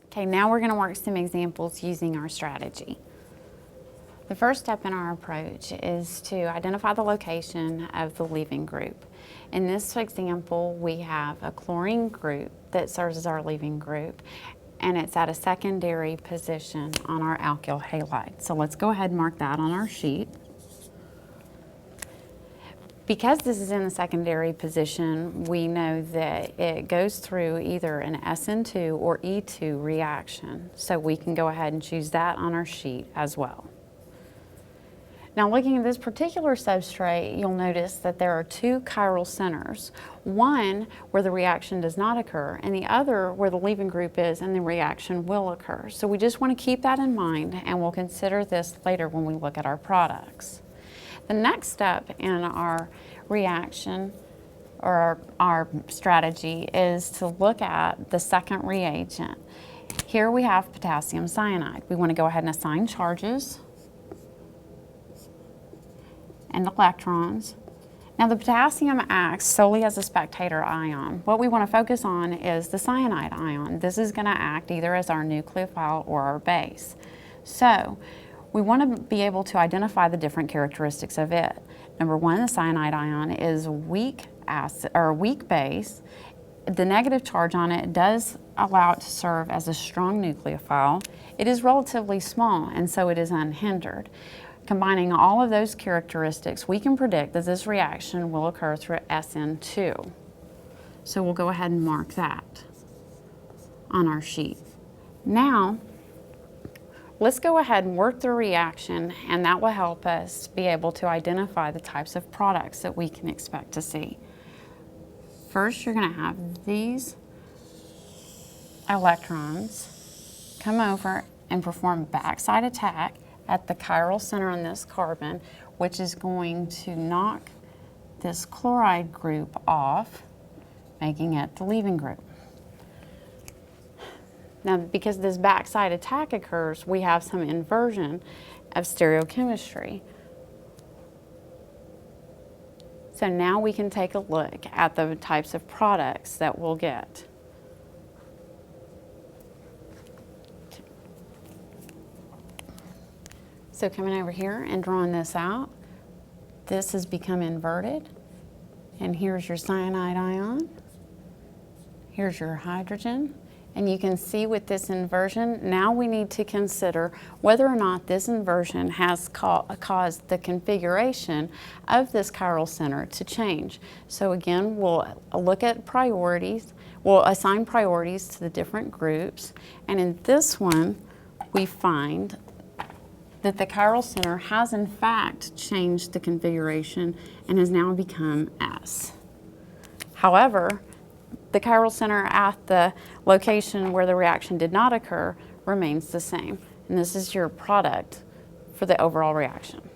Okay, now we're going to work some examples using our strategy. The first step in our approach is to identify the location of the leaving group. In this example, we have a chlorine group that serves as our leaving group, and it's at a secondary position on our alkyl halide. So let's go ahead and mark that on our sheet. Because this is in the secondary position, we know that it goes through either an SN2 or E2 reaction. So we can go ahead and choose that on our sheet as well. Now looking at this particular substrate, you'll notice that there are two chiral centers. One where the reaction does not occur, and the other where the leaving group is and the reaction will occur. So we just want to keep that in mind, and we'll consider this later when we look at our products. The next step in our reaction or our strategy is to look at the second reagent. Here we have potassium cyanide. We want to go ahead and assign charges and electrons. Now the potassium acts solely as a spectator ion. What we want to focus on is the cyanide ion. This is going to act either as our nucleophile or our base. So we want to be able to identify the different characteristics of it. Number one, the cyanide ion is weak acid or weak base. The negative charge on it does allow it to serve as a strong nucleophile. It is relatively small, and so it is unhindered. Combining all of those characteristics, we can predict that this reaction will occur through SN2. So we'll go ahead and mark that on our sheet. Now, let's go ahead and work the reaction, and that will help us be able to identify the types of products that we can expect to see. First, you're going to have these electrons come over and perform backside attack at the chiral center on this carbon, which is going to knock this chloride group off, making it the leaving group. Now, because this backside attack occurs, we have some inversion of stereochemistry. So now we can take a look at the types of products that we'll get. So coming over here and drawing this out, this has become inverted. And here's your cyanide ion. Here's your hydrogen. And you can see with this inversion, now we need to consider whether or not this inversion has caused the configuration of this chiral center to change. So again, we'll look at priorities. We'll assign priorities to the different groups. And in this one, we find that the chiral center has in fact changed the configuration and has now become S. However, the chiral center at the location where the reaction did not occur remains the same. And this is your product for the overall reaction.